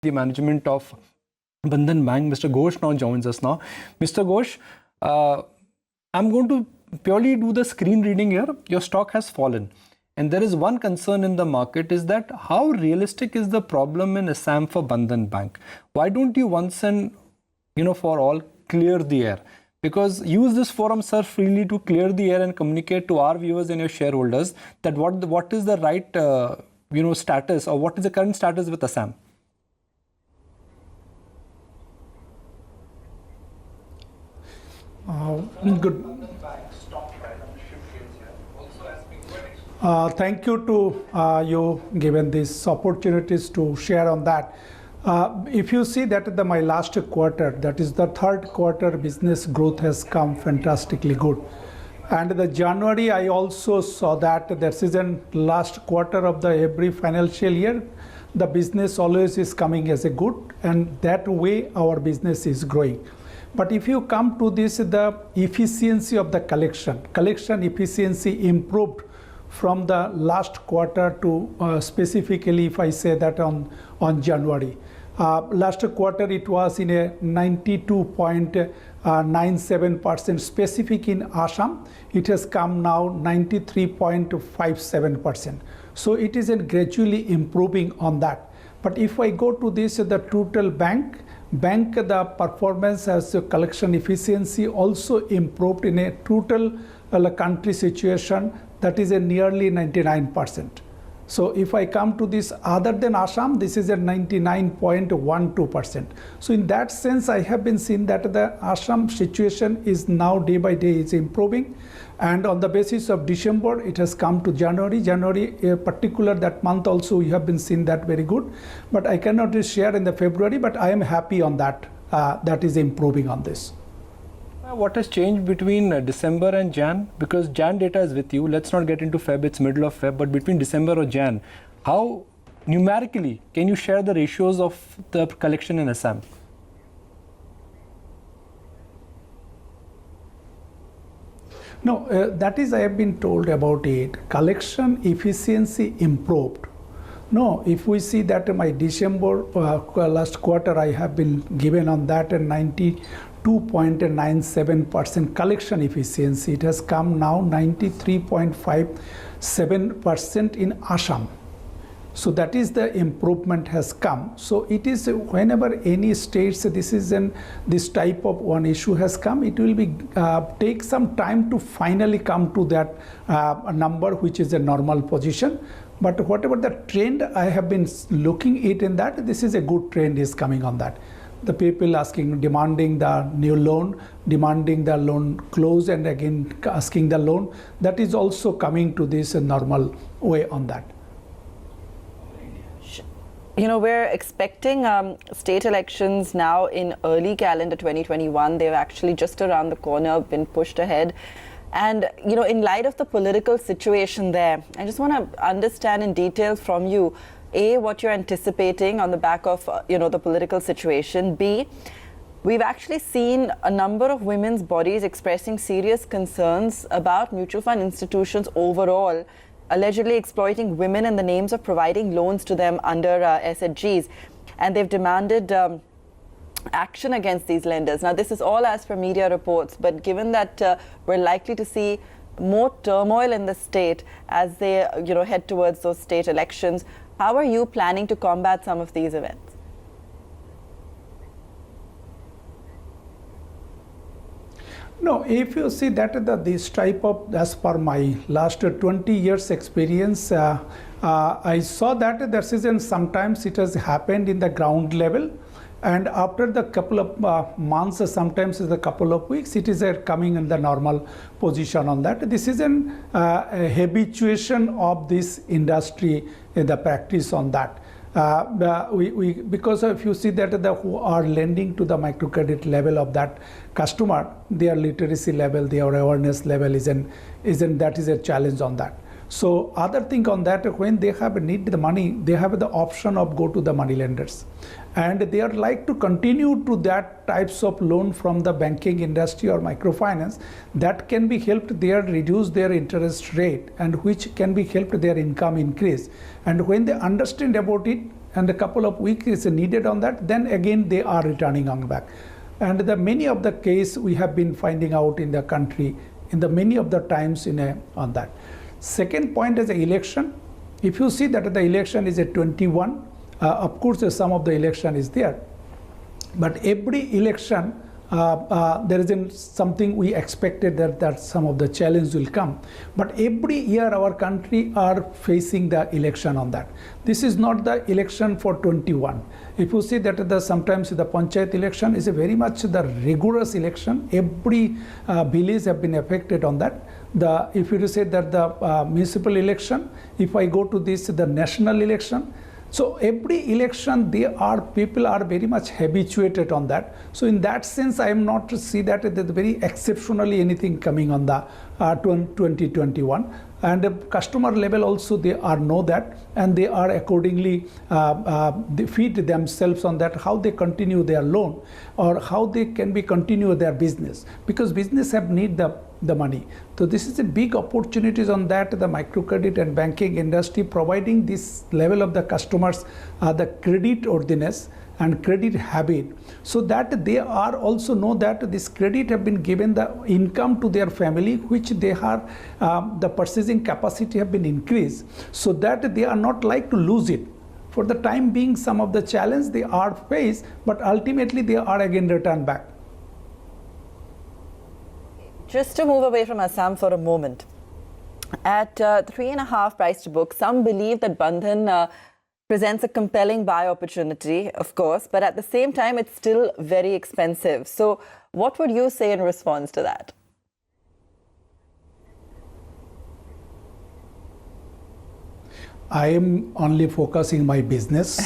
the management of Bandhan Bank. Mr. Ghosh now joins us now. Mr. Ghosh, I'm going to purely do the screen reading here. Your stock has fallen. And there is one concern in the market is that how realistic is the problem in Assam for Bandhan Bank? Why don't you once and for all clear the air? Because use this forum, sir, freely to clear the air and communicate to our viewers and your shareholders that what is the right status, or what is the current status with Assam? Good. Thank you to you given these opportunities to share on that. If you see that my last quarter, that is the third quarter, business growth has come fantastically good. And the January, I also saw that this is in last quarter of the every financial year, the business always is coming as a good, and that way our business is growing. But if you come to this, the efficiency of the collection efficiency improved from the last quarter to specifically, if I say that on January. Last quarter it was in a 92.97% specific in Assam. It has come now 93.57%. So it is gradually improving on that. But if I go to this, the total bank, the performance as a collection efficiency also improved in a total country situation, that is a nearly 99%. So if I come to this other than Assam, this is a 99.12%. So in that sense, I have been seeing that the Assam situation is now day by day is improving. And on the basis of December, it has come to January. January, particular that month also, we have been seeing that very good. But I cannot share in the February, but I am happy on that. That is improving on this. What has changed between December and Jan? Because Jan data is with you. Let's not get into Feb, it's middle of Feb. But between December or Jan, how numerically can you share the ratios of the collection in Assam? No, that is I have been told about it. Collection efficiency improved. No, if we see that my December last quarter, I have been given on that a 92.97% collection efficiency. It has come now 93.57% in Assam. So that is the improvement has come. So it is whenever any states this type of one issue has come, it will be take some time to finally come to that number, which is a normal position. But whatever the trend I have been looking it in that, this is a good trend is coming on that. The people demanding the new loan, demanding the loan close, and again asking the loan, that is also coming to this normal way on that. We're expecting state elections now in early calendar 2021. They're actually just around the corner, been pushed ahead. And, in light of the political situation there, I just want to understand in detail from you, A, what you're anticipating on the back of, the political situation. B, we've actually seen a number of women's bodies expressing serious concerns about mutual fund institutions overall, allegedly exploiting women in the names of providing loans to them under SHGs. And they've demanded action against these lenders. Now, this is all as per media reports, but given that we're likely to see more turmoil in the state as they head towards those state elections, how are you planning to combat some of these events? No, if you see that this type of, as per my last 20 years experience, I saw that sometimes it has happened in the ground level, and after the couple of months, sometimes the couple of weeks, it is coming in the normal position on that. This is a habituation of this industry, the practice on that. Because if you see that who are lending to the microcredit level of that customer, their literacy level, their awareness level that is a challenge on that. So other thing on that, when they have need the money, they have the option of go to the money lenders, and they are like to continue to that types of loan from the banking industry or microfinance that can be helped there reduce their interest rate, and which can be helped their income increase. And when they understand about it, and a couple of weeks is needed on that, then again they are returning on back. And the many of the case we have been finding out in the country in the many of the times on that. Second point is the election. If you see that the election is at 21, of course some of the election is there, but every election there isn't something we expected that some of the challenge will come. But every year our country are facing the election on that. This is not the election for 21. If you see that sometimes the panchayat election is a very much the rigorous election. Every village have been affected on that. If you say that the municipal election, if I go to the national election, so every election people are very much habituated on that. So in that sense, I am not to see that there's very exceptionally anything coming on the 2021. And the customer level also they know that, and they are accordingly they feed themselves on that, how they continue their loan or how they can continue their business, because business have need the money. So this is a big opportunities on that, the microcredit and banking industry providing this level of the customers the credit worthiness and credit habit, so that they are also know that this credit have been given the income to their family, which they are the purchasing capacity have been increased, so that they are not like to lose it. For the time being, some of the challenge they are faced, but ultimately they are again returned back. Just to move away from Assam for a moment, at 3.5 price to book, some believe that Bandhan presents a compelling buy opportunity, of course, but at the same time, it's still very expensive. So what would you say in response to that? I am only focusing my business.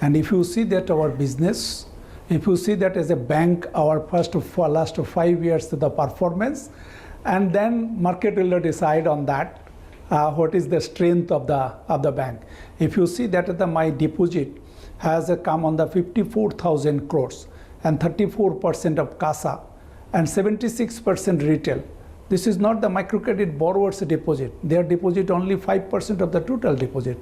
And if you see that our business, if you see that as a bank, our last 5 years the performance, and then market will decide on that. What is the strength of the bank? If you see that my deposit has come on the 54,000 crores and 34% of CASA and 76% retail. This is not the microcredit borrowers deposit. Their deposit only 5% of the total deposit.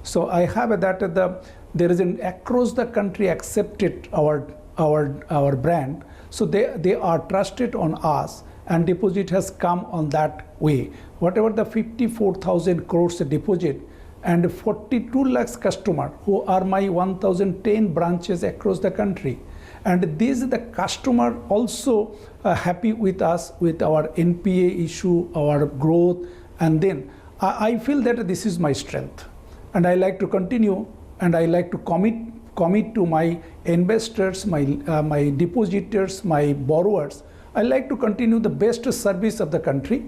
So I have that there is an across the country accepted our brand. So they are trusted on us, and deposit has come on that way. Whatever the 54,000 crores deposit and 42 lakhs customer who are my 1,010 branches across the country. And these the customer also happy with us with our NPA issue, our growth, and then I feel that this is my strength, and I like to continue, and I like to commit to my investors, my depositors, my borrowers. I like to continue the best service of the country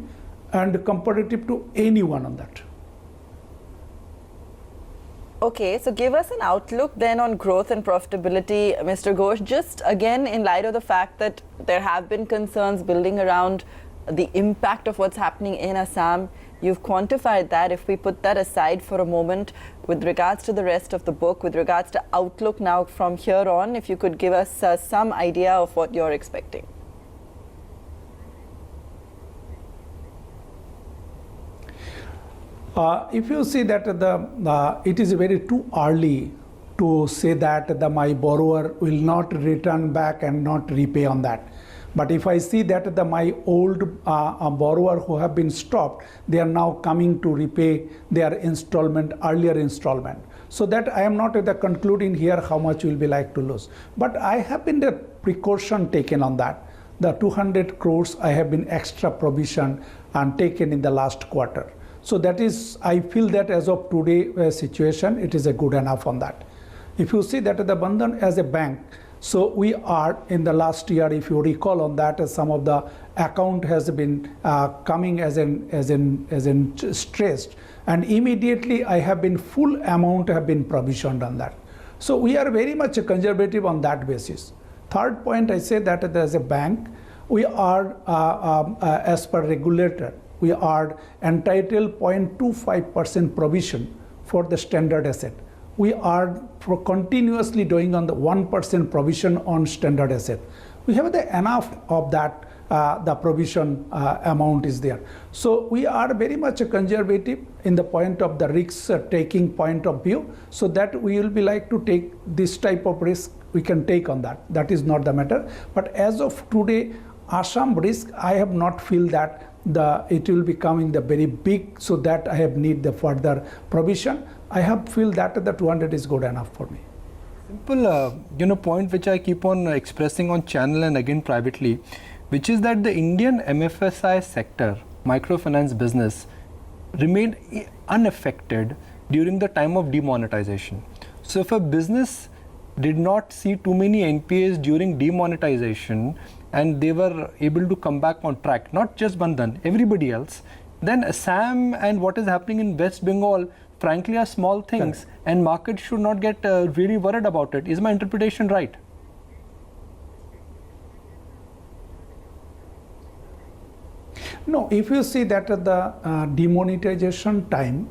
and competitive to anyone on that. Okay, so give us an outlook then on growth and profitability, Mr. Ghosh, just again in light of the fact that there have been concerns building around the impact of what's happening in Assam. You've quantified that. If we put that aside for a moment, with regards to the rest of the book, with regards to outlook now from here on, if you could give us some idea of what you're expecting. If you see that it is very too early to say that my borrower will not return back and not repay on that. But if I see that my old borrower who have been stopped, they are now coming to repay their earlier installment. So that I am not concluding here how much will be like to lose. But I have been the precaution taken on that. The 200 crores I have been extra provision and taken in the last quarter. So that is, I feel that as of today situation, it is a good enough on that. If you see that the Bandhan as a bank, so we are in the last year, if you recall on that, some of the account has been coming as in stressed, and immediately I have been full amount have been provisioned on that. So we are very much conservative on that basis. Third point, I say that as a bank, we are as per regulator, we are entitled 0.25% provision for the standard asset. We are continuously doing on the 1% provision on standard asset. We have enough of that the provision amount is there. So we are very much conservative in the point of the risk taking point of view, so that we will be like to take this type of risk we can take on that. That is not the matter. But as of today, Assam risk, I have not feel that it will be coming the very big, so that I have need the further provision. I have feel that the 200 is good enough for me. Simple, point which I keep on expressing on channel and again privately, which is that the Indian MFSI sector, microfinance business, remained unaffected during the time of demonetization. So if a business did not see too many NPAs during demonetization and they were able to come back on track, not just Bandhan, everybody else, then Assam and what is happening in West Bengal, frankly, are small things, and markets should not get really worried about it. Is my interpretation right? No, if you see that at the demonetization time,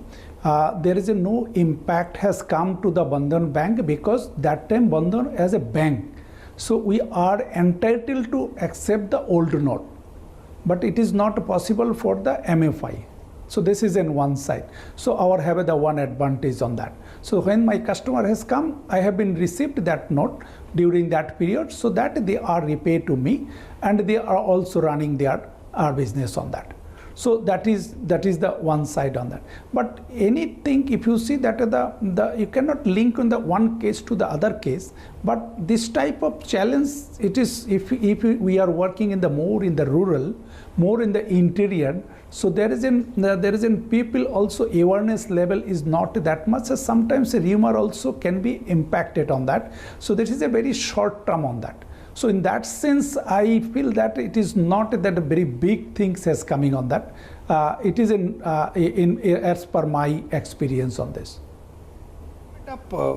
there is no impact has come to the Bandhan Bank, because that time Bandhan as a bank, so we are entitled to accept the old note, but it is not possible for the MFI. So this is in one side. So our have the one advantage on that. So when my customer has come, I have been received that note during that period, so that they are repaid to me, and they are also running their business on that. So that is the one side on that. But anything, if you see that you cannot link on the one case to the other case. But this type of challenge, it is if we are working in the more in the rural, more in the interior. So there is in people also awareness level is not that much. So sometimes a rumor also can be impacted on that. So this is a very short term on that. So in that sense, I feel that it is not that very big things has coming on that. It is in as per my experience on this.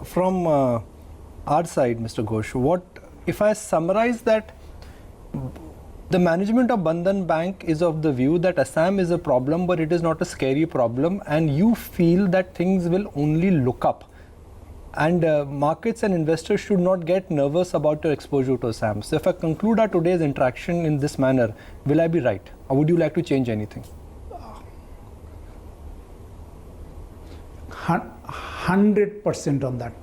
From our side, Mr. Ghosh, what if I summarize that? The management of Bandhan Bank is of the view that Assam is a problem, but it is not a scary problem, and you feel that things will only look up. And markets and investors should not get nervous about your exposure to Assam. So if I conclude our today's interaction in this manner, will I be right? Or would you like to change anything? 100% on that.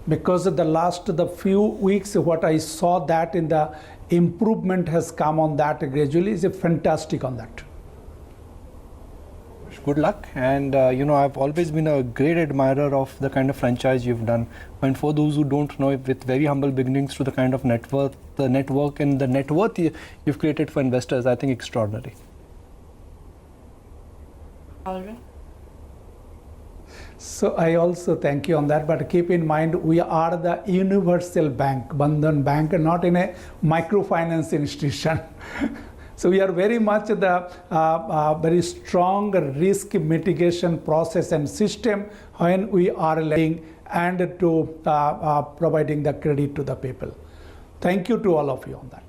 Because the few weeks, what I saw that in the improvement has come on that gradually is a fantastic on that. Good luck, and I've always been a great admirer of the kind of franchise you've done. And for those who don't know, with very humble beginnings to the kind of network you've created for investors, I think extraordinary. All right. So I also thank you on that, but keep in mind we are the universal bank, Bandhan Bank, not in a microfinance institution. So we are very much the very strong risk mitigation process and system when we are lending and to providing the credit to the people. Thank you to all of you on that.